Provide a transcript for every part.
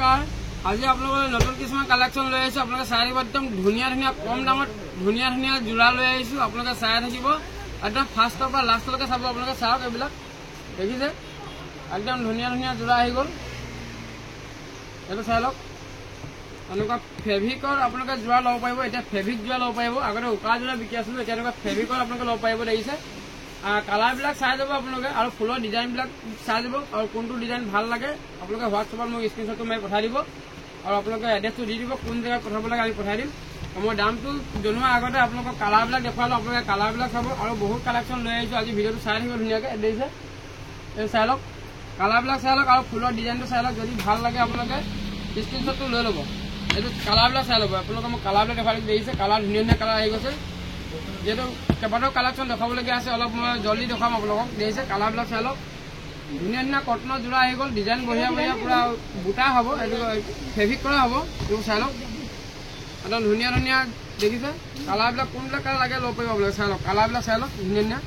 নমস্কাৰ। আজি আপোনালোকে নতুন কিছুমান কালেকশ্যন লৈ আহিছোঁ। আপোনালোকে চাই থাকিব, একদম ধুনীয়া ধুনীয়া কম দামত ধুনীয়া ধুনীয়া যোৰা লৈ আহিছোঁ। আপোনালোকে চাই থাকিব, একদম ফাৰ্ষ্টৰ পৰা লাষ্টলৈকে চাব। আপোনালোকে চাওক, এইবিলাক দেখিছে, একদম ধুনীয়া ধুনীয়া যোৰা আহি গ'ল। এইটো চাই লওক। এনেকুৱা ফেব্ৰিকৰ আপোনালোকে যোৰা ল'ব পাৰিব। এতিয়া ফেব্ৰিক যোৰা ল'ব পাৰিব। আগতে উকা যোৰা বিকি আছিলোঁ, এতিয়া এনেকুৱা ফেব্ৰিকৰ আপোনালোকে ল'ব পাৰিব। দেখিছে, কালাৰবিলাক চাই যাব আপোনালোকে, আৰু ফুলৰ ডিজাইনবিলাক চাই যাব, আৰু কোনটো ডিজাইন ভাল লাগে আপোনালোকে হোৱাটছএপত মোক স্ক্ৰীনশ্বটটো মাৰি পঠাই দিব, আৰু আপোনালোকে এড্ৰেছটো দি দিব, কোন জেগাত পঠাব লাগে আমি পঠাই দিম। মই দামটো জনোৱাৰ আগতে আপোনালোকক কালাৰবিলাক দেখুৱালোঁ। আপোনালোকে কালাৰবিলাক চাব, আৰু বহুত কালেকশ্যন লৈ আহিছোঁ। আজি ভিডিঅ'টো চাই থাকিব ধুনীয়াকৈ। দেখিছে, এই চাই লওক, কালাৰবিলাক চাই লওক, আৰু ফুলৰ ডিজাইনটো চাই লওক। যদি ভাল লাগে আপোনালোকে স্ক্ৰীনশ্বটটো লৈ ল'ব। এইটো কালাৰবিলাক চাই ল'ব। আপোনালোকে মোক কালাৰবিলাক দেখাই দিম। দেখিছে, কালাৰ ধুনীয়া ধুনীয়া কালাৰ আহি গৈছে। যিহেতু কেইবাটাও কালেকশ্যন দেখাবলগীয়া আছে, অলপ মই জলদি দেখুৱাম আপোনালোকক। দেখিছে, কালাৰবিলাক চাই লওক। ধুনীয়া ধুনীয়া কটনৰ যোৰা আহি গ'ল। ডিজাইন বঢ়িয়া বঢ়িয়া, পূৰা বুটা হ'ব, এইটো ফেব্ৰিক কৰা হ'ব। এইবোৰ চাই লওক, একদম ধুনীয়া ধুনীয়া। দেখিছে, কালাৰবিলাক কোনবিলাক কালাৰ লাগে ল'ব পাৰিব আপোনালোকে। চাই লওক, কালাৰবিলাক চাই লওক, ধুনীয়া ধুনীয়া।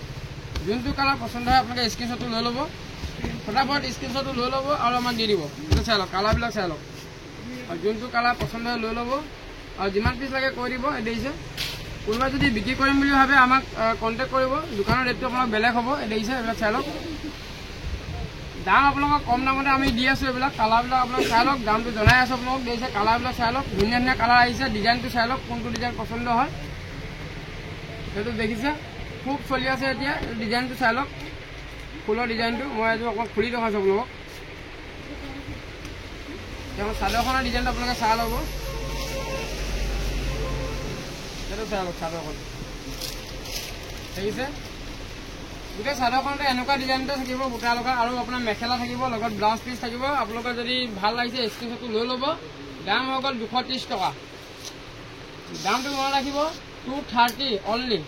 যোনটো কালাৰ পচন্দ হয় আপোনালোকে স্ক্ৰীনশ্বটটো লৈ ল'ব। ফটাফট স্ক্ৰীনশ্বটটো লৈ ল'ব আৰু আমাক দি দিব। এইটো চাই লওক, কালাৰবিলাক চাই লওক, আৰু যোনটো কালাৰ পচন্দ হয় লৈ ল'ব, আৰু যিমান পিচ লাগে কৈ দিব। দেখিছে, কোনোবাই যদি বিক্ৰী কৰিম বুলি ভাবে আমাক কণ্টেক্ট কৰিব। দোকানৰ ৰেটটো আপোনাক বেলেগ হ'ব। দেখিছে, এইবিলাক চাই লওক। দাম আপোনালোকক কম দামতে আমি দি আছোঁ। এইবিলাক কালাৰবিলাক আপোনালোক চাই লওক, দামটো জনাই আছোঁ আপোনালোকক। দেখিছে, কালাৰবিলাক চাই লওক, ধুনীয়া ধুনীয়া কালাৰ আহিছে। ডিজাইনটো চাই লওক, কোনটো ডিজাইন পচন্দ হয় সেইটো। দেখিছে, খুব চলি আছে এতিয়া। ডিজাইনটো চাই লওক, ফুলৰ ডিজাইনটো মই এইটো অকণমান খুলি দেখাইছোঁ আপোনালোকক। তেওঁ চাদৰখনৰ ডিজাইনটো আপোনালোকে চাই ল'ব। সেইটো চাই লওক, চাদৰখন দেখিছে, গোটেই চাদৰখনতে এনেকুৱা ডিজাইনতে থাকিব, বুটা লগা, আৰু আপোনাৰ মেখেলা থাকিব, লগত ব্লাউজ পিচ থাকিব। আপোনালোকে যদি ভাল লাগিছে স্ক্ৰীনশ্বটটো লৈ ল'ব। দাম হৈ গ'ল 230 টকা। দামটো মনত ৰাখিব, 230 অনলি।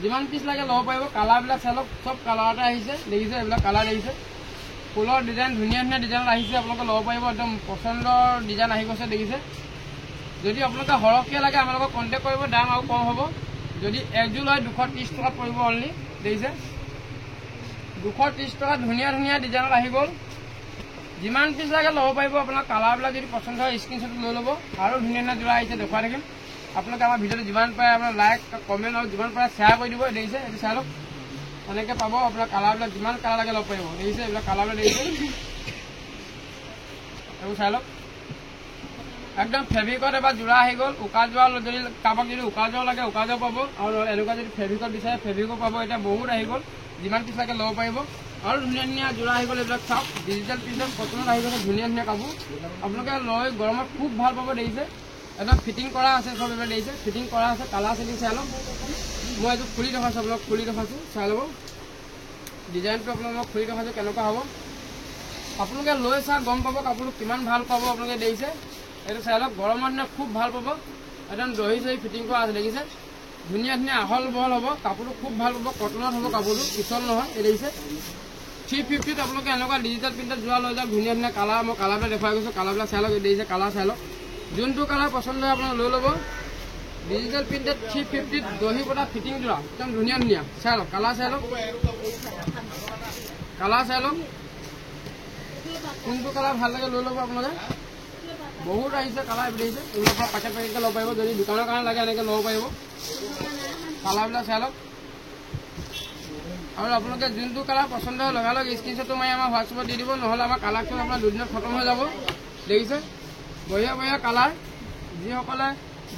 যিমান পিচ লাগে ল'ব পাৰিব। কালাৰবিলাক চাই লওক, চব কালাৰতে আহিছে। দেখিছে, এইবিলাক কালাৰ দেখিছে, ফুলৰ ডিজাইন ধুনীয়া ধুনীয়া ডিজাইনত আহিছে। আপোনালোকে ল'ব পাৰিব, একদম পচন্দৰ ডিজাইন আহি গৈছে। দেখিছে, যদি আপোনালোকে সৰহকৈ লাগে আমাৰ লগত কণ্টেক্ট কৰিব, দাম আৰু কম হ'ব। যদি একযোৰ লয় 230 টকাত পৰিব অনলি। দেখিছে, 230 টকাত ধুনীয়া ধুনীয়া ডিজাইনত আহি গ'ল। যিমান পিচ লাগে ল'ব পাৰিব। আপোনাৰ কালাৰবিলাক যদি পচন্দ হয় স্ক্ৰীনশ্বটটো লৈ ল'ব। আৰু ধুনীয়া ধুনীয়া যোৰা আহিছে, দেখুৱাই থাকিম। আপোনালোকে আমাৰ ভিডিঅ'টো যিমান পাৰে আপোনাৰ লাইক, কমেণ্ট আৰু যিমান পাৰে শ্বেয়াৰ কৰি দিব। দেখিছে, এইটো চাই লওক, এনেকৈ পাব। আপোনাৰ কালাৰবিলাক যিমান কালাৰ লাগে ল'ব পাৰিব। দেখিছে, এইবিলাক কালাৰবিলাক দেখিছে, এইবোৰ চাই লওক। একদম ফেব্ৰিকত এবাৰ যোৰা আহি গ'ল। উকা যোৰা যদি কাৰোবাক যদি উকা যোৰা লাগে উকা যোৰা পাব, আৰু এনেকুৱা যদি ফেব্ৰিকত বিচাৰে ফেব্ৰিকো পাব। এতিয়া বহুত আহি গ'ল, যিমান পিচ লাগে ল'ব পাৰিব। আৰু ধুনীয়া ধুনীয়া যোৰা আহি গ'ল। এইবিলাক চাওক, ডিজিটেল পিছত কটনত আহি গৈছে, ধুনীয়া ধুনীয়া কাপোৰ। আপোনালোকে লৈ গৰমত খুব ভাল পাব। দেখিছে, একদম ফিটিং কৰা আছে চব। এইবিলাক দেখিছে, ফিটিং কৰা আছে। কালাৰ চেটিং চাই লওক। মই এইটো খুলি দেখাইছোঁ আপোনালোক, খুলি দেখাইছোঁ, চাই ল'ব। ডিজাইনটো আপোনালোকক খুলি দেখাইছোঁ কেনেকুৱা হ'ব। আপোনালোকে লৈ চাওক, গম পাব কাপোৰটো কিমান ভাল পাব। আপোনালোকে দেখিছে, এইটো চাই লওক, গৰমৰ দিনত খুব ভাল পাব। একদম দহি চহি ফিটিং কৰা আছে। দেখিছে, ধুনীয়া ধুনীয়া আহল বহল হ'ব। কাপোৰটো খুব ভাল পাব, কটনত হ'ব কাপোৰটো, পিছল নহয়। এই দেখিছে, 350ত আপোনালোকে এনেকুৱা ডিজিটেল প্ৰিণ্টত যোৰা লৈ যাওক। ধুনীয়া ধুনীয়া কালাৰ, মই কালাৰবিলাক দেখুৱাই গৈছোঁ। কালাৰবিলাক চাই লওক। দেখিছে, কালাৰ চাই লওক, যোনটো কালাৰ পচন্দ হয় আপোনালোকে লৈ ল'ব। ডিজিটেল প্ৰিণ্টেড 350ত দহি বটা ফিটিং যোৰা, একদম ধুনীয়া ধুনীয়া। চাই লওক, কালাৰ চাই লওক, কালাৰ চাই লওক, কোনটো কালাৰ ভাল লাগে লৈ ল'ব আপোনালোকে। বহুত আহিছে কালাৰ। দেখিছে, এইবিলাকৰ পৰা পেকেট পেকেটকৈ ল'ব পাৰিব। যদি দোকানৰ কাৰণে লাগে এনেকৈ ল'ব পাৰিব। কালাৰবিলাক চাই লওক, আৰু আপোনালোকে যোনটো কালাৰ পচন্দ হয় লগালগ স্ক্ৰীনশ্বটটো মাৰি আমাৰ হোৱাটছএপত দি দিব। নহ'লে আমাৰ কালাৰখন আপোনাৰ দুদিনত খতম হৈ যাব। দেখিছে, বঢ়িয়া বঢ়িয়া কালাৰ। যিসকলে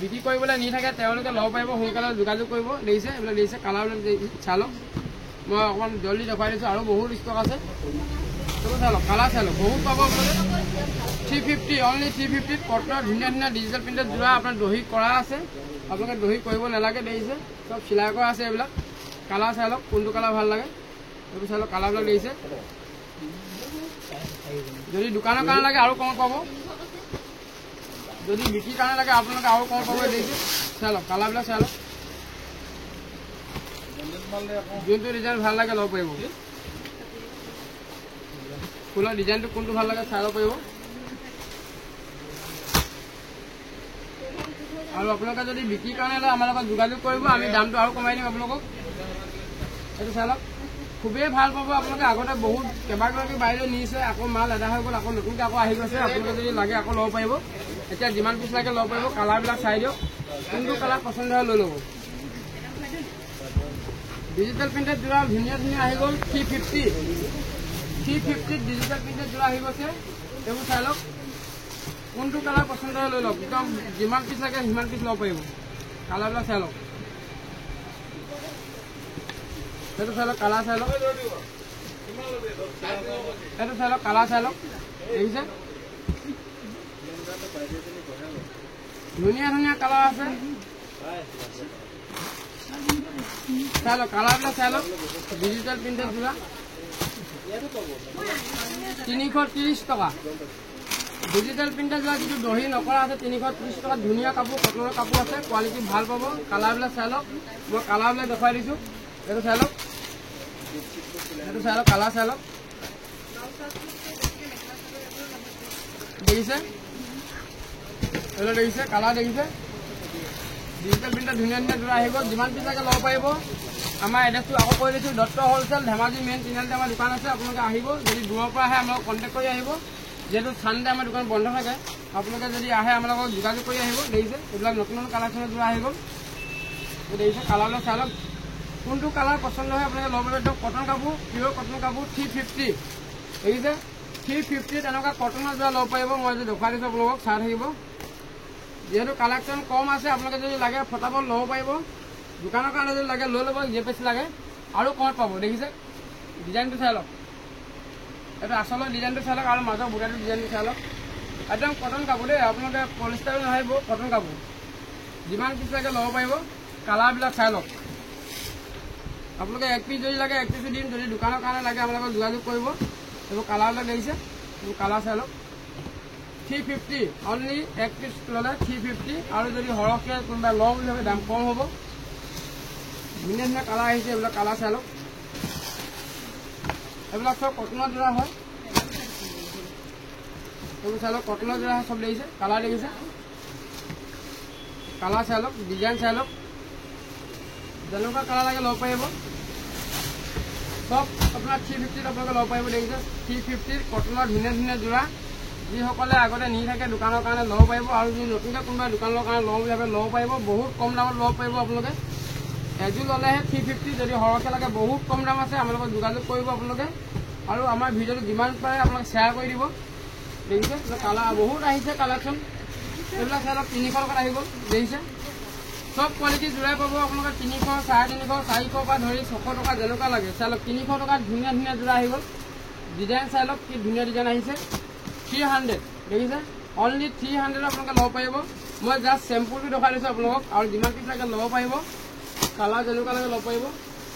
বিক্ৰী কৰিবলৈ নি থাকে তেওঁলোকে ল'ব পাৰিব, সোনকালে যোগাযোগ কৰিব। দেখিছে, এইবিলাক দেখিছে, কালাৰবিলাক চাই লওক। মই অকণমান জলদি দেখুৱাই দিছোঁ, আৰু বহুত ষ্টক আছে। এইবোৰ চাই লওক, কালাৰ চাই লওক, বহুত পাব আপোনালোকে। 350 অনলি 350ত কটনৰ ধুনীয়া ধুনীয়া ডিজিটেল প্ৰিণ্টেড যোৰা। আপোনাৰ দহি কৰা আছে, আপোনালোকে দহি কৰিব নালাগে। দেখিছে, চব চিলাই কৰা আছে। এইবিলাক কালাৰ চাই লওক, কোনটো কালাৰ ভাল লাগে এইবোৰ চাই লওক। কালাৰবিলাক দেখিছে, যদি দোকানৰ কাৰণে লাগে আৰু কম পাব। যদি বিক্ৰীৰ কাৰণে লাগে আপোনালোকে আৰু কম পাব। দেখিছে, চাই লওক, কালাৰবিলাক চাই লওক, যোনটো ডিজাইন ভাল লাগে ল'ব পাৰিব। ফুলৰ ডিজাইনটো কোনটো ভাল লাগে চাই ল'ব পাৰিব। আৰু আপোনালোকে যদি বিক্ৰীৰ কাৰণে লয় আমাৰ লগত যোগাযোগ কৰিব, আমি দামটো আৰু কমাই দিম আপোনালোকক। এইটো চাই লওক, খুবেই ভাল পাব আপোনালোকে। আগতে বহুত কেইবাগৰাকী বাইদেউ নিছে, আকৌ মাল আদা হৈ গ'ল, আকৌ নতুনকৈ আকৌ আহি গৈছে। আপোনালোকে যদি লাগে আকৌ ল'ব পাৰিব। এতিয়া যিমান পিছ লাগে ল'ব পাৰিব। কালাৰবিলাক চাই দিয়ক, কোনটো কালাৰ পচন্দ হয় লৈ ল'ব। ডিজিটেল প্ৰিণ্টেড যোৰা ধুনীয়া ধুনীয়া আহি গ'ল। 350 ডিজিটেল প্ৰিণ্টেড যোৰা আহি গৈছে। এইবোৰ চাই লওক, কোনটো কালাৰ পচন্দ হয় লৈ লওক। একদম যিমান পিছ লাগে সিমান পিছ ল'ব পাৰিব। কালাৰবিলাক চাই লওক, সেইটো চাই লওক, কালাৰ চাই লওক, সেইটো চাই লওক, কালাৰ চাই লওক। দেখিছে ধুনীয়া ধুনীয়া কালাৰ আছে। চাই লওক, কালাৰবিলাক চাই লওক। ডিজিটেল প্ৰিণ্টেড যোৰা 330 টকা। ডিজিটেল প্ৰিণ্টেড যোৰা যিটো দহি নকৰা আছে 330 টকা। ধুনীয়া কাপোৰ, কটনৰ কাপোৰ আছে, কোৱালিটি ভাল পাব। কালাৰবিলাক চাই লওক, মই কালাৰবিলাক দেখুৱাই দিছোঁ। এইটো চাই লওক, সেইটো চাই লওক, কালাৰ চাই লওক। দেখিছে এইটো, দেখিছে কালাৰ, দেখিছে ডিজিটেল প্ৰিণ্টেড ধুনীয়া ধুনীয়া যোৰা আহি গ'ল। যিমান পিছ লাগে ল'ব পাৰিব। আমাৰ এড্ৰেছটো আকৌ কৈ দিছোঁ, দত্ত হ'লচেল, ধেমাজি মেইন তিনিআলিতে আমাৰ দোকান আছে। আপোনালোকে আহিব, যদি দূৰৰ পৰা আহে আমাক কণ্টেক্ট কৰি আহিব। যিহেতু চানডে আমাৰ দোকান বন্ধ থাকে, আপোনালোকে যদি আহে আমাৰ লগত যোগাযোগ কৰি আহিব। দেখিছে এইবিলাক নতুন নতুন কালেকশ্যনৰ যোৰা আহি গ'ল। দেখিছে কালাৰবিলাক চাই লওক, কোনটো কালাৰ পচন্দ হয় আপোনালোকে ল'ব পাৰিব। একদম কটন কাপোৰ, পিয়'ৰ কটন কাপোৰ 350। দেখিছে 350 তেনেকুৱা কটনৰ যোৰা ল'ব পাৰিব। মই যদি দেখুৱাই দিছোঁ আপোনালোকক, চাই থাকিব। যিহেতু কালেকশ্যন কম আছে, আপোনালোকে যদি লাগে ফটাফট ল'ব পাৰিব। দোকানৰ কাৰণে যদি লাগে লৈ ল'ব, যে বেছি লাগে আৰু কমত পাব। দেখিছে ডিজাইনটো চাই লওক, এইটো আচলৰ ডিজাইনটো চাই লওক, আৰু মাজৰ বুটাটো ডিজাইনটো চাই লওক। একদম কটন কাপোৰ দেই, আপোনালোকে পলিষ্টাৰ নাহিব, কটন কাপোৰ। যিমান পিছ লাগে ল'ব পাৰিব। কালাৰবিলাক চাই লওক, আপোনালোকে 1 পিচ যদি লাগে 1 পিচো দিম। যদি দোকানৰ কাৰণে লাগে আপোনালোকক যোগাযোগ কৰিব। এইবোৰ কালাৰবিলাক দেখিছে, এইবোৰ কালাৰ চাই লওক। 350 অনলি 1 পিচ ল'লে 350। আৰু যদি সৰহকৈ কোনোবা লওঁ বুলি ভাবে দাম কম হ'ব। ধুনীয়া ধুনীয়া কালাৰ আহিছে, এইবিলাক কালাৰ চাই লওক। এইবিলাক চব কটনৰ যোৰা হয়, এইবোৰ চাই লওক, কটনৰ যোৰা হয় চব। দেখিছে কালাৰ, দেখিছে কালাৰ চাই লওক, ডিজাইন চাই লওক। যেনেকুৱা কালাৰ লাগে ল'ব পাৰিব। চব আপোনাৰ 350 আপোনালোকে ল'ব পাৰিব। দেখিছে 350 কটনৰ ধুনীয়া ধুনীয়া যোৰা। যিসকলে আগতে নি থাকে দোকানৰ কাৰণে ল'ব পাৰিব। আৰু যদি নতুনকৈ কোনোবা দোকানৰ কাৰণে লওঁ বুলি ভাবে ল'ব পাৰিব। বহুত কম দামত ল'ব পাৰিব আপোনালোকে। এযোৰ ল'লেহে 350। যদি সৰহকৈ লাগে বহুত কম দাম আছে, আমাৰ লগত যোগাযোগ কৰিব আপোনালোকে। আৰু আমাৰ ভিডিঅ'টো যিমান পাৰে আপোনালোকে শ্বেয়াৰ কৰি দিব। দেখিছে কালাৰ বহুত আহিছে কালেকশ্যন। এইবিলাক চাই লওক, 300 টকাত আহি গ'ল। দেখিছে চব কোৱালিটি যোৰাই পাব আপোনালোকে। 300, 350, 400 পৰা ধৰি 600 টকা যেনেকুৱা লাগে চাই লওক। 300 টকাত ধুনীয়া ধুনীয়া যোৰা আহি গ'ল। ডিজাইন চাই লওক, কি ধুনীয়া ডিজাইন আহিছে। 300 দেখিছে, অনলি 300 আপোনালোকে ল'ব পাৰিব। মই জাষ্ট চেম্পুলটো দেখাই দিছোঁ আপোনালোকক। আৰু যিমান পিছ লাগে ল'ব পাৰিব। কালাৰ যেনেকুৱা লাগে ল'ব পাৰিব।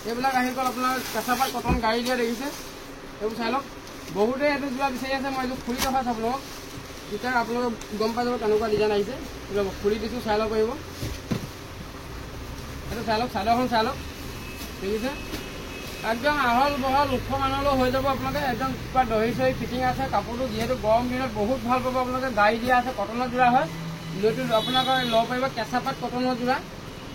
এইবিলাক আহি গ'ল আপোনাৰ কেঁচাপাত কটন গাড়ী দিয়া। দেখিছে এইবোৰ চাই লওক। বহুতে এইটো যোৰা বিচাৰি আছে, মই এইটো খুলি দেখাইছোঁ আপোনালোকক। তেতিয়া আপোনালোকে গম পাই যাব কেনেকুৱা ডিজাইন আহিছে। খুলি দিছোঁ, চাই ল'ব পাৰিব। এইটো চাই লওক, চাদৰখন চাই লওক। দেখিছে একদম আহল বহল ওখ মানুহলৈ হৈ যাব আপোনালোকে। একদম পুৰা দহি চহি ফিটিং আছে। কাপোৰটো যিহেতু গৰম দিনত বহুত ভাল পাব আপোনালোকে। গাড়ী দিয়া আছে, কটনৰ যোৰা হয়। লৈটো আপোনালোকে ল'ব পাৰিব কেঁচাপাত কটনৰ যোৰা।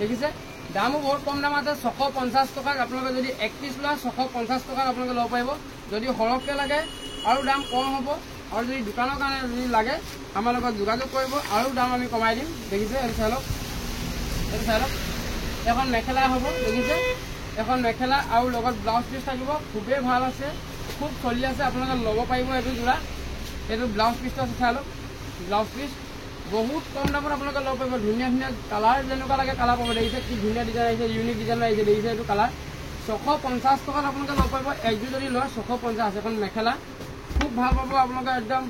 দেখিছে দামো বহুত কম দাম আছে। 650 টকাত আপোনালোকে যদি 1 পিচ লয় 650 টকাত আপোনালোকে ল'ব পাৰিব। যদি সৰহকৈ লাগে আৰু দাম কম হ'ব। আৰু যদি দোকানৰ কাৰণে যদি লাগে আমাৰ লগত যোগাযোগ কৰিব, আৰু দাম আমি কমাই দিম। দেখিছে এইটো চাই লওক, এইটো চাই লওক। এখন মেখেলা হ'ব। দেখিছে এখন মেখেলা আৰু লগত ব্লাউজ পিচ থাকিব। খুবেই ভাল আছে, খুব চলি আছে, আপোনালোকে ল'ব পাৰিব এইটো যোৰা। এইটো ব্লাউজ পিচটো আছে, চাই লওক। ব্লাউজ পিচ বহুত কম দামত আপোনালোকে ল'ব পাৰিব। ধুনীয়া ধুনীয়া কালাৰ যেনেকুৱা লাগে কালাৰ পাব। দেখিছে কি ধুনীয়া ডিজাইন আহিছে, ইউনিক ডিজাইন আহিছে। দেখিছে এইটো কালাৰ 650 টকাত আপোনালোকে ল'ব পাৰিব। একযোৰ যদি লয় 650। এখন মেখেলা খুব ভাল পাব আপোনালোকে। একদম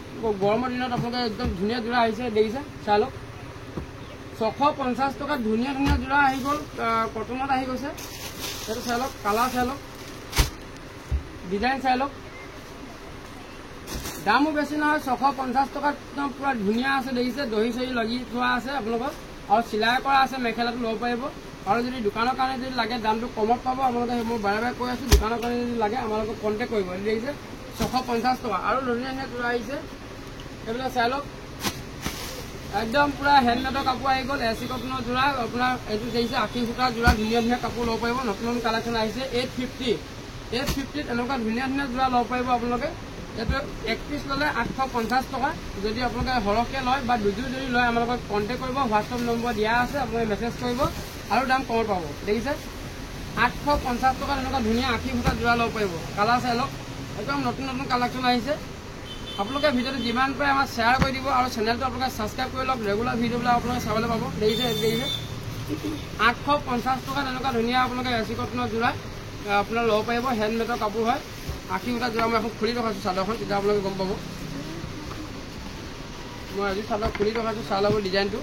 গৰমৰ দিনত আপোনালোকে একদম ধুনীয়া যোৰা আহিছে। দেখিছে চাই লওক, 650 টকাত ধুনীয়া ধুনীয়া যোৰা আহি গ'ল। কটনত আহি গৈছে। এইটো চাই লওক, কালাৰ চাই লওক, ডিজাইন চাই লওক। দামো বেছি নহয়, 650 টকাত একদম পুৰা ধুনীয়া আছে। দেখিছে দহি চহি লাগি থোৱা আছে আপোনালোকৰ। আৰু চিলাই কৰা আছে। মেখেলাটো ল'ব পাৰিব। আৰু যদি দোকানৰ কাৰণে যদি লাগে দামটো কমত পাব আপোনালোকে। মই বাৰে বাৰে কৈ আছোঁ, দোকানৰ কাৰণে যদি লাগে আমাৰ লগত কণ্টেক্ট কৰিব। দেখিছে 650 টকা। আৰু ধুনীয়া ধুনীয়া যোৰা আহিছে, এইবিলাক চাই লওক। একদম পুৰা হেণ্ডমেডৰ কাপোৰ আহি গ'ল। এচি কটনৰ যোৰা আপোনাৰ। এইটো দেখিছে 80 সূতাৰ যোৰা। ধুনীয়া ধুনীয়া কাপোৰ ল'ব পাৰিব। নতুন নতুন কালেকশ্যন আহিছে। 850 850 এনেকুৱা ধুনীয়া ধুনীয়া যোৰা ল'ব পাৰিব আপোনালোকে। এইটো 1 পিচ ল'লে 850 টকা। যদি আপোনালোকে সৰহকৈ লয় বা দুযোৰ যদি লয় আমাৰ লগত কণ্টেক্ট কৰিব, হোৱাটছআপ নম্বৰ দিয়া আছে, আপোনালোকে মেছেজ কৰিব আৰু দাম কমত পাব। দেখিছে 850 টকাত এনেকুৱা ধুনীয়া 80 ফুটা যোৰা ল'ব পাৰিব। কালাৰ চাই লওক, একদম নতুন নতুন কালেকশ্যন আহিছে। আপোনালোকে ভিডিঅ'টো যিমান পাৰে আমাক শ্বেয়াৰ কৰি দিব আৰু চেনেলটো আপোনালোকে ছাবস্ক্ৰাইব কৰি লওক। ৰেগুলাৰ ভিডিঅ'বিলাক আপোনালোকে চাবলৈ পাব। দেখিছে 850 টকাত এনেকুৱা ধুনীয়া আপোনালোকে এচি কটনৰ যোৰা আপোনাৰ ল'ব পাৰিব। হেণ্ডমেডৰ কাপোৰ হয়। 80 ফুটা যোৰা মই এখন খুলি ৰখাইছোঁ চাদৰখন, তেতিয়া আপোনালোকে গম পাব। মই আজি চাদৰ খুলি ৰখাইছোঁ, চাই ল'ব ডিজাইনটো।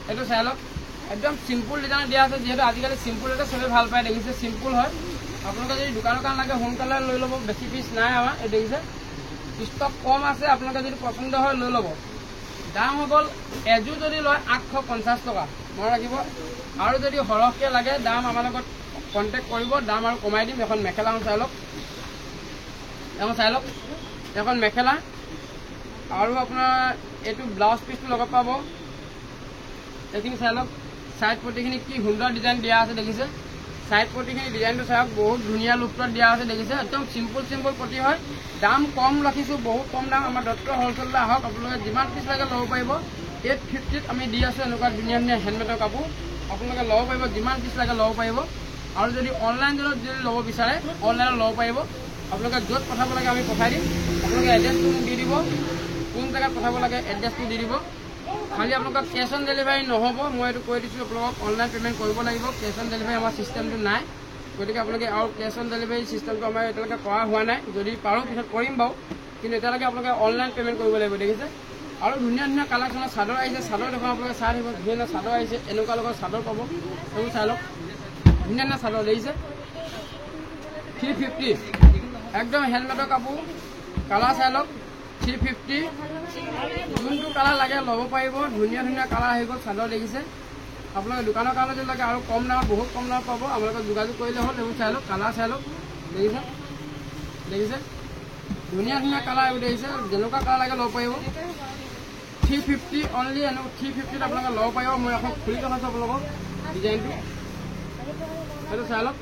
এইটো চাই লওক, একদম চিম্পুল ডিজাইন দিয়া আছে। যিহেতু আজিকালি চিম্পুলতে চবেই ভাল পায়। দেখিছে চিম্পুল হয়। আপোনালোকে যদি দোকানৰ কাৰণে লাগে সোনকালে লৈ ল'ব। বেছি পিচ নাই আমাৰ। এই দেখিছে ষ্টক কম আছে, আপোনালোকে যদি পচন্দ হয় লৈ ল'ব। দাম হৈ গ'ল এযোৰ যদি লয় 850 টকা মনত ৰাখিব। আৰু যদি সৰহকৈ লাগে দাম আমাৰ লগত কণ্টেক্ট কৰিব, দাম আৰু কমাই দিম। এখন মেখেলাখন চাই লওক, এখন চাই লওক, এখন মেখেলা আৰু আপোনাৰ এইটো ব্লাউজ পিচটো লগত পাব। এইখিনি চাই লওক, ছাইড পটিখিনি কি সুন্দৰ ডিজাইন দিয়া আছে। দেখিছে ছাইড পটিখিনি ডিজাইনটো চাওক, বহুত ধুনীয়া লুকত দিয়া আছে। দেখিছে একদম চিম্পুল চিম্পুল পটি হয়। দাম কম ৰাখিছোঁ, বহুত কম দাম। আমাৰ দত্ত হ'লচেললৈ আহক, আপোনালোকে যিমান পিচ লাগে ল'ব পাৰিব। 850 আমি দি আছোঁ এনেকুৱা ধুনীয়া ধুনীয়া হেণ্ডমেডৰ কাপোৰ। আপোনালোকে ল'ব পাৰিব, যিমান পিচ লাগে ল'ব পাৰিব। আৰু যদি অনলাইন যদি ল'ব বিচাৰে অনলাইনত ল'ব পাৰিব। আপোনালোকে য'ত পঠাব লাগে আমি পঠাই দিম। আপোনালোকে এড্ৰেছটো দি দিব, কোন জেগাত পঠাব লাগে এড্ৰেছটো দি দিব। খালি আপোনালোকক কেছ অন ডেলিভাৰী নহ'ব, মই এইটো কৈ দিছোঁ। আপোনালোকক অনলাইন পে'মেণ্ট কৰিব লাগিব। কেছ অন ডেলিভাৰী আমাৰ চিষ্টেমটো নাই, গতিকে আপোনালোকে আৰু কেছ অন ডেলিভাৰী চিষ্টেমটো আমাৰ এতিয়ালৈকে কৰা হোৱা নাই। যদি পাৰোঁ পিছত কৰিম বাৰু, কিন্তু এতিয়ালৈকে আপোনালোকে অনলাইন পে'মেণ্ট কৰিব লাগিব। দেখিছে আৰু ধুনীয়া ধুনীয়া কালেকশ্যনৰ চাদৰ আহিছে। চাদৰ দেখোন আপোনালোকে চাই থাকিব, ধুনীয়া চাদৰ আহিছে। এনেকুৱা লগত চাদৰ পাব, সেইবোৰ চাই লওক। ধুনীয়া ধুনীয়া চাদৰ দেখিছে 350 একদম হেণ্ডমেডৰ কাপোৰ। কালাৰ চাই লওক 350, যোনটো কালাৰ লাগে ল'ব পাৰিব। ধুনীয়া ধুনীয়া কালাৰ আহি গ'ল চাদৰ। দেখিছে আপোনালোকে দোকানৰ কাৰণে যদি লাগে আৰু কম দামত, বহুত কম দামত পাব। আপোনালোকে যোগাযোগ কৰিলে হ'ল। এইবোৰ চাই লওক, কালাৰ চাই লওক। দেখিছে দেখিছে ধুনীয়া ধুনীয়া কালাৰ এইবোৰ। দেখিছে যেনেকুৱা কালাৰ লাগে ল'ব পাৰিব। 350 অনলি, 350ত আপোনালোকে ল'ব পাৰিব। মই এখন খুলি ৰখাইছোঁ আপোনালোকক ডিজাইনটো, সেইটো চাই লওক।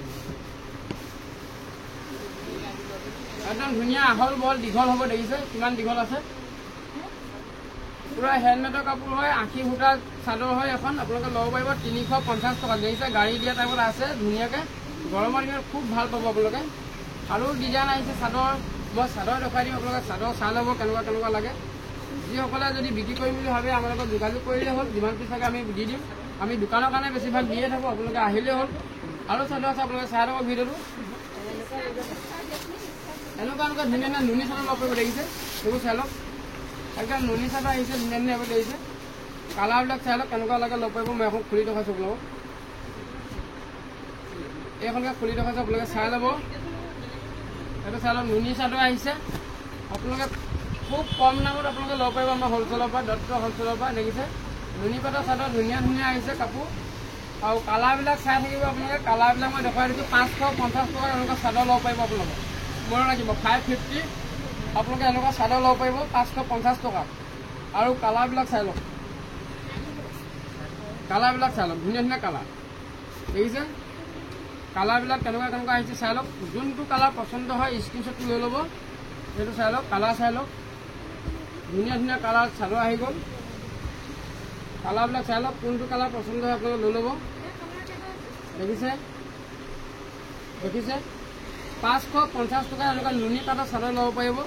একদম ধুনীয়া আহল বহল দীঘল হ'ব। দেখিছে কিমান দীঘল আছে। পুৰা হেণ্ডমেডৰ কাপোৰ হয়। 80 ফুটা চাদৰ হয় এখন। আপোনালোকে ল'ব পাৰিব 350 টকা। দেখিছে গাড়ী দিয়া টাইপত আছে ধুনীয়াকৈ। গৰমৰ দিনত খুব ভাল পাব আপোনালোকে। আৰু ডিজাইন আহিছে চাদৰ, মই চাদৰ দেখুৱাই দিম। আপোনালোকে চাদৰ চাই ল'ব কেনেকুৱা কেনেকুৱা লাগে। যিসকলে যদি বিক্ৰী কৰিম বুলি ভাবে আমাৰ লগত যোগাযোগ কৰিলে হ'ল। যিমান পিচ থাকে আমি দি দিম। আমি দোকানৰ কাৰণে বেছিভাগ দিয়ে থাকোঁ। আপোনালোকে আহিলেই হ'ল। আৰু চাদৰ আছে, আপোনালোকে চাই ল'ব ভিডিঅ'টো। এনেকুৱা এনেকুৱা ধুনীয়া ধুনীয়া নুনি চাদৰ ল'ব পাৰিব। দেখিছে সেইবোৰ চাই লওক, একদম নুনি চাদৰ আহিছে ধুনীয়া ধুনীয়া। এইবোৰ দেখিছে কালাৰবিলাক চাই লওক কেনেকুৱা লাগে ল'ব পাৰিব। মই এখন খুলি ৰখাইছোঁ আপোনালোকক, এইখনকে খুলি ৰখাইছোঁ। আপোনালোকে চাই ল'ব, এইটো চাই লওক নুনি চাদৰ আহিছে। আপোনালোকে খুব কম দামত আপোনালোকে ল'ব পাৰিব আমাৰ হ'লচেলৰ পৰা, দত্ত হ'লচেলৰ পৰা। দেখিছে নুনি পাটৰ চাদৰ ধুনীয়া ধুনীয়া আহিছে কাপোৰ। আৰু কালাৰবিলাক চাই থাকিব আপোনালোকে। কালাৰবিলাক মই দেখুৱাই দিছোঁ। 550 টকা এনেকুৱা চাদৰ ল'ব পাৰিব আপোনালোকে। মনত ৰাখিব 550 আপোনালোকে এনেকুৱা চাদৰ ল'ব পাৰিব 550 টকা। আৰু কালাৰবিলাক চাই লওক, কালাৰবিলাক চাই লওক ধুনীয়া ধুনীয়া কালাৰ। দেখিছে কালাৰবিলাক কেনেকুৱা কেনেকুৱা আহিছে চাই লওক। যোনটো কালাৰ পচন্দ হয় স্ক্ৰীনশ্বটটো লৈ ল'ব। সেইটো চাই লওক, কালাৰ চাই লওক। ধুনীয়া ধুনীয়া কালাৰ চাদৰ আহি গ'ল। কালাৰবিলাক চাই লওক, কোনটো কালাৰ পচন্দ হয় আপোনালোকে লৈ ল'ব। দেখিছে দেখিছে 550 টকা এনেকুৱা নুনি পাটৰ চাদৰ ল'ব পাৰিব।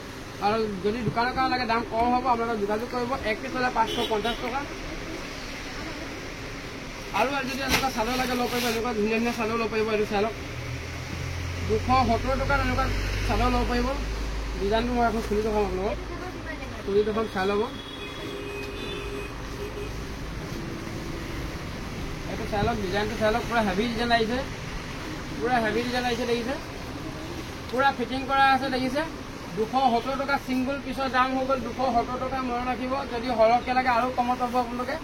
আৰু যদি দোকানৰ কাৰণে লাগে দাম কম হ'ব, আপোনালোকে যোগাযোগ কৰিব। 1 পিচ হ'লে 550 টকা। আৰু যদি এনেকুৱা চাদৰ লাগে ল'ব পাৰিব। এনেকুৱা ধুনীয়া ধুনীয়া চাদৰ ল'ব পাৰিব। এইটো চাই লওক 270 টকাত এনেকুৱা চাদৰ ল'ব পাৰিব। ডিজাইনটো মই এখন খুলি দেখাম আপোনালোকক, খুলি দেখাম চাই ল'ব। এইটো চাই লওক, ডিজাইনটো চাই লওক। পূৰা হেভি ডিজাইন আহিছে, পূৰা হেভি ডিজাইন আহিছে। দেখিছে পূৰা ফিটিং কৰা আছে। দেখিছে 270 টকা ছিংগল পিছৰ দাম হৈ গ'ল 270 টকা। মনত ৰাখিব, যদি সৰহকৈ লাগে আৰু কমত পাব আপোনালোকে।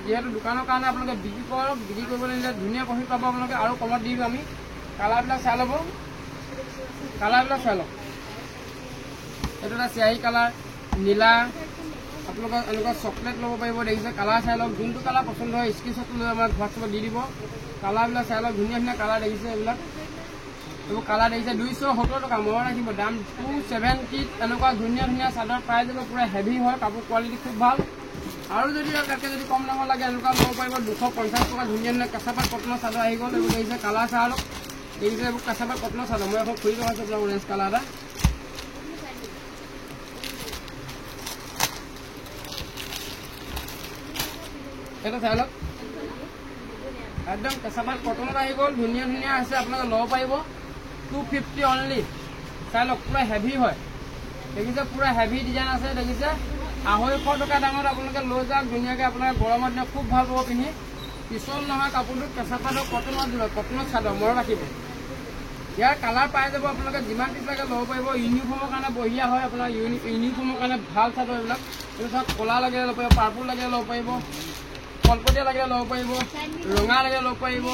যিহেতু দোকানৰ কাৰণে আপোনালোকে বিক্ৰী কৰক, বিক্ৰী কৰিবলৈ নিলে ধুনীয়া প্ৰফিট পাব আপোনালোকে। আৰু কমত দি দিম আমি। কালাৰবিলাক চাই ল'ব, কালাৰবিলাক চাই লওক। এইটো এটা চিয়াহী কালাৰ, নীলা, আপোনালোকৰ এনেকুৱা চকলেট ল'ব পাৰিব। দেখিছে কালাৰ চাই লওক, যোনটো কালাৰ পচন্দ হয় স্ক্ৰীনশ্বটটো লৈ আমাক হোৱাটছএপত দি দিব। কালাৰবিলাক চাই লওক, ধুনীয়া ধুনীয়া কালাৰ দেখিছে। এইবিলাক এইবোৰ কালাৰ দেখিছে 270 টকা। মই ৰাখিব দাম 270। এনেকুৱা ধুনীয়া ধুনীয়া চাদৰ পাই যাব, পূৰা হেভি হয়, কাপোৰ কোৱালিটি খুব ভাল। আৰু যদি তাতকৈ যদি কম দামৰ লাগে এনেকুৱা ল'ব পাৰিব 250 টকা। ধুনীয়া ধুনীয়া কেঁচাপাত কটনৰ চাদৰ আহি গ'ল। এইবোৰ দেখিছে কালাৰ চাই লওক, দেখিছে এইবোৰ কেঁচাপাত কটনৰ চাদৰ। মই এখন খুলি দেখাইছোঁ আপোনাক অৰেঞ্জ কালাৰ এটা। এইটো চাই লওক, একদম কেঁচাপাত কটনত আহি গ'ল, ধুনীয়া ধুনীয়া আছে, আপোনালোকে ল'ব পাৰিব 250 অনলি। চাই লওক, পূৰা হেভি হয়, দেখিছে পূৰা হেভি ডিজাইন আছে। দেখিছে 250 টকা দামত আপোনালোকে লৈ যাওক ধুনীয়াকৈ। আপোনালোকে গৰমৰ দিনত খুব ভাল পাব পিন্ধি, পিছল নহয় কাপোৰটো। কেঁচাপাতৰ কটনৰ চাদৰ মনত ৰাখিব। ইয়াৰ কালাৰ পাই যাব, আপোনালোকে যিমান পিছ লাগে ল'ব পাৰিব। ইউনিফৰ্মৰ কাৰণে বঢ়িয়া হয়, আপোনাৰ ইউনিফৰ্মৰ কাৰণে ভাল চাদৰ এইবিলাক। এইটো চাওক, ক'লা লাগিলে ল'ব পাৰিব, পাৰ্পুল লাগিলে ল'ব পাৰিব, কলপতীয়া লাগিলে ল'ব পাৰিব, ৰঙা লাগিলে ল'ব পাৰিব,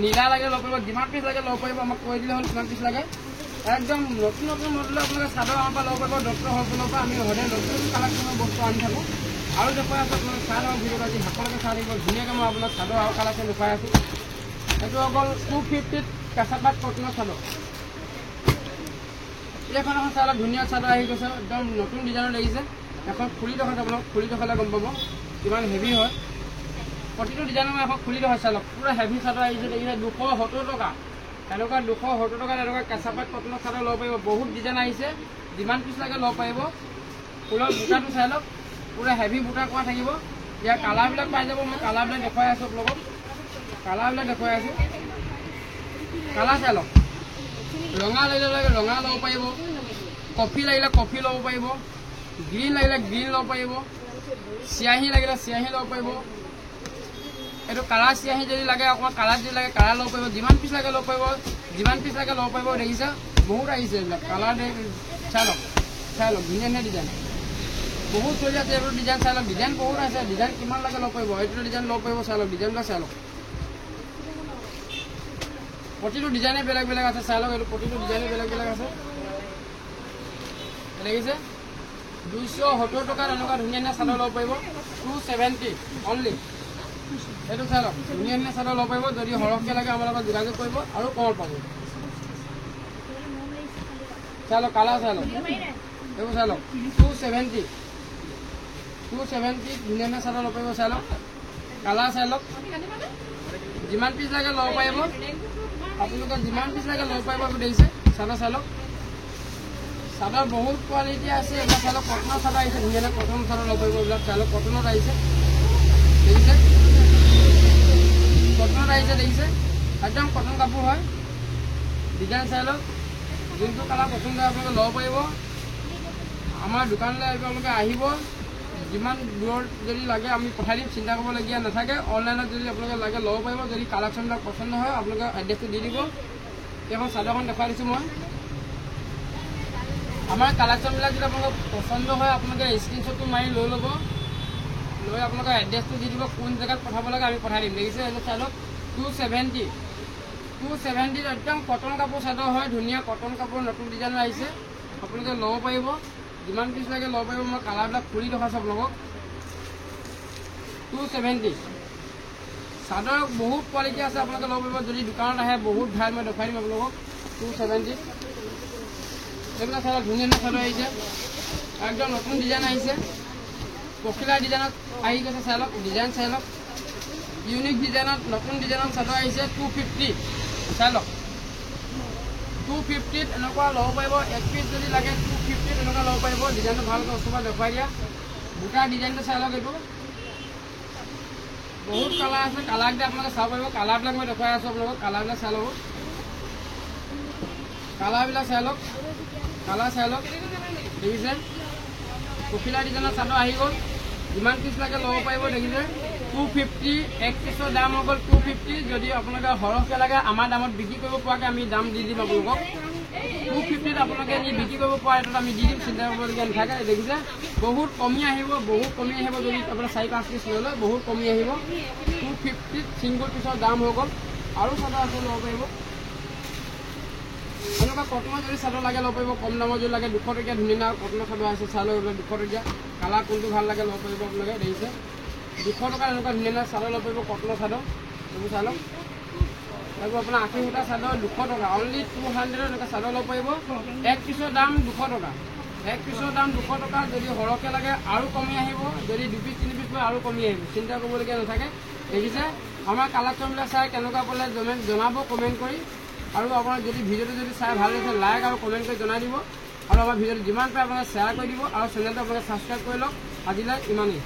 নীলা লাগিলে ল'ব পাৰিব, যিমান পিছ লাগে ল'ব পাৰিব। আমাক কৈ দিলে হ'ল কিমান পিছ লাগে। একদম নতুন নতুন মডেলৰ আপোনালোকে চাদৰ আমাৰ পৰা ল'ব পাৰিব। ডক্টৰ হলচেলৰ পৰা আমি সদায় নতুন কালেকশ্যনৰ বস্তু আনি থাকোঁ। আৰু দেখুৱাই আছোঁ আপোনালোকে চাই লওক ভিডিঅ'টো, আজি সকলোকে চাই থাকিব ধুনীয়াকৈ। মই আপোনাক চাদৰ আৰু কালেকশ্যন দেখুৱাই আছোঁ। এইটো অকল 250 কেঁচাপাত কটনৰ চাদৰ। এইখন এখন চাই লওক, ধুনীয়া চাদৰ আহি গৈছে, একদম নতুন ডিজাইনৰ লাগিছে। এখন খুলি দেখাইছোঁ আপোনাক, খুলি দেখালে গম পাব কিমান হেভি হয়। প্ৰতিটো ডিজাইনৰ মই এখন খুলি দেখাইছোঁ, চাই লওক পূৰা হেভি চাদৰ আহিছে। দেখিছে 270 টকা। এনেকুৱা 270 টকাত এনেকুৱা কেঁচাপাত কটনৰ চাদৰ ল'ব পাৰিব। বহুত ডিজাইন আহিছে, যিমান পিছ লাগে ল'ব পাৰিব। ফুলৰ বুটাটো চাই লওক, পূৰা হেভি বুটা কৰা থাকিব। ইয়াৰ কালাৰবিলাক পাই যাব। মই কালাৰবিলাক দেখুৱাই আছোঁ আপোনালোকক, কালাৰবিলাক দেখুৱাই আছোঁ। কালাৰ চাই লওক, ৰঙা লাগিলে ৰঙা ল'ব পাৰিব, কফি লাগিলে কফি ল'ব পাৰিব, গ্ৰীণ লাগিলে গ্ৰীণ ল'ব পাৰিব, চিয়াহী লাগিলে চিয়াহী ল'ব পাৰিব। এইটো কালাৰ চিয়াহী যদি লাগে, অকণমান কালাৰ যদি লাগে কালাৰ ল'ব পাৰিব। যিমান পিছ লাগে ল'ব পাৰিব, যিমান পিছ লাগে ল'ব পাৰিব। দেখিছে বহুত আহিছে এইবিলাক কালাৰ। চাই লওক, চাই লওক, ধুনীয়া ধুনীয়া ডিজাইন বহুত চলি আছে। এইবোৰ ডিজাইন চাই লওক, ডিজাইন বহুত আছে। ডিজাইন কিমান লাগে ল'ব পাৰিব, এইটো ডিজাইন ল'ব পাৰিব। চাই লওক, ডিজাইনবিলাক চাই লওক, প্ৰতিটো ডিজাইনে বেলেগ বেলেগ আছে। চাই লওক, এইটো প্ৰতিটো ডিজাইনে বেলেগ বেলেগ আছে। দেখিছে 270 টকাত এনেকুৱা ধুনীয়া ধুনীয়া চাদৰ ল'ব পাৰিব। 270 অনলি। এইটো চাই লওক, ধুনীয়া ধুনীয়া চাদৰ ল'ব পাৰিব। যদি সৰহকৈ লাগে আমাৰ লগত যোগাযোগ কৰিব আৰু কমত পাব। চাই লওক, কালাৰ চাই লওক, এইবোৰ চাই লওক 270 ধুনীয়া ধুনীয়া চাদৰ ল'ব পাৰিব। চাই লওক, কালাৰ চাই লওক, যিমান পিছ লাগে ল'ব পাৰিব। আপোনালোকে যিমান পিছ লাগে ল'ব পাৰিব। দেখিছে চাদৰ চাই লওক, চাদৰ বহুত কোৱালিটি আছে। এইবিলাক চাই লওক, কটনৰ চাদৰ আহিছে, ধুনীয়া ধুনীয়া কটনৰ চাদৰ ল'ব পাৰিব। এইবিলাক চাই লওক, কটনত আহিছে। দেখিছে কটনত আহিছে, দেখিছে একদম কটন কাপোৰ হয়। ডিজাইন চাই লওক, যোনটো কালাৰ পচন্দ হয় আপোনালোকে ল'ব পাৰিব। আমাৰ দোকানলৈ আপোনালোকে আহিব, যিমান দূৰত যদি লাগে আমি পঠাই দিম, চিন্তা কৰিবলগীয়া নাথাকে। অনলাইনত যদি আপোনালোকে লাগে ল'ব পাৰিব। যদি কালেকশ্যনবিলাক পচন্দ হয় আপোনালোকে এড্ৰেছটো দি দিব। এখন চাদৰখন দেখুৱাই দিছোঁ মই। আমাৰ কালেকশ্যনবিলাক যদি আপোনালোকৰ পচন্দ হয় আপোনালোকে স্ক্ৰীনশ্বটটো মাৰি লৈ ল'ব, লৈ আপোনালোকৰ এড্ৰেছটো দি দিব, কোন জেগাত পঠাব লাগে আমি পঠাই দিম। দেখিছে এইটো চাই লওক 270 একদম কটন কাপোৰ চাদৰ হয়, ধুনীয়া কটন কাপোৰ, নতুন ডিজাইনৰ আহিছে। আপোনালোকে ল'ব পাৰিব, যিমান পিছ লাগে ল'ব পাৰিব। মই কালাৰবিলাক খুলি দেখাইছোঁ আপোনালোকক। 270 চাদৰ বহুত কোৱালিটি আছে, আপোনালোকে ল'ব পাৰিব। যদি দোকানত আহে বহুত ভাল, মই দেখুৱাই দিম আপোনালোকক। 270 এইবিলাক চাদৰ ধুনীয়া ধুনীয়া চাদৰ আহিছে, একদম নতুন ডিজাইন আহিছে। পখিলা ডিজাইনত আহি গৈছে। চাই লওক, ডিজাইন চাই লওক, ইউনিক ডিজাইনত নতুন ডিজাইনত চাদৰ আহিছে। 250 চাই লওক, 250 এনেকুৱা ল'ব পাৰিব। এক পিচ যদি লাগে 250 এনেকুৱা ল'ব পাৰিব। ডিজাইনটো ভালকৈ ওচৰৰ দেখুৱাই দিয়া। বুটা ডিজাইনটো চাই লওক, এইটো বহুত কালাৰ আছে। কালাৰবিলাক আপোনালোকে চাব পাৰিব। কালাৰবিলাক মই দেখুৱাই আছোঁ আপোনালোকক, কালাৰবিলাক চাই ল'ব, কালাৰবিলাক চাই লওক, কালাৰ চাই লওক। দেখিছে পখিলা ডিজাইনৰ চাদৰ আহি গ'ল, যিমান পিচ লাগে ল'ব পাৰিব। দেখিছে 250 এক পিচৰ দাম হৈ গ'ল 250। যদি আপোনালোকে সৰহকৈ লাগে আমাৰ দামত বিক্ৰী কৰিব পৰাকৈ আমি দাম দি দিম আপোনালোকক। 250 আপোনালোকে নি বিক্ৰী কৰিব পৰা এইটোত আমি দি দিম, চিন্তা কৰিবলগীয়া নাথাকে। দেখিছে বহুত কমি আহিব, বহুত কমি আহিব। যদি আপোনাৰ 4-5 পিচ লৈ লয় বহুত কমি আহিব। 250 ছিংগল পিচৰ দাম হৈ গ'ল। আৰু চাদৰ আছে ল'ব পাৰিব। এনেকুৱা কটনৰ যদি চাদৰ লাগে ল'ব পাৰিব, কম দামৰ যদি লাগে 200 টকীয়া ধুনীয়া কটনৰ চাদৰ আছে। চাই লওক, 200 টকীয়া কালাৰ কোনটো ভাল লাগে ল'ব পাৰিব আপোনালোকে। দেখিছে 200 টকাৰ এনেকুৱা ধুনীয়া চাদৰ ল'ব পাৰিব, কটনৰ চাদৰ। এইবোৰ চাই লওক, এইবোৰ আপোনাৰ 80 সূতা চাদৰ 200 টকা, অনলি 200 এনেকৈ চাদৰ ল'ব পাৰিব। এক পিছৰ দাম 200 টকা, এক পিছৰ দাম 200 টকা। যদি সৰহকৈ লাগে আৰু কমি আহিব, যদি 2 পিচ 3 পিচ লয় আৰু কমি আহিব, চিন্তা কৰিবলগীয়া নাথাকে। দেখিছে আমাৰ কালেকশ্যনবিলাক চাই কেনেকুৱা পালে জনাব কমেণ্ট কৰি। আৰু আপোনাৰ যদি ভিডিঅ'টো যদি চাই ভাল লাগিছে লাইক আৰু কমেণ্ট কৰি জনাই দিব। আৰু আমাৰ ভিডিঅ'টো যিমান পাৰে আপোনালোকে শ্বেয়াৰ কৰি দিব আৰু চেনেলটো আপোনালোকে ছাবস্ক্ৰাইব কৰি লওক। আজিলৈ ইমানেই।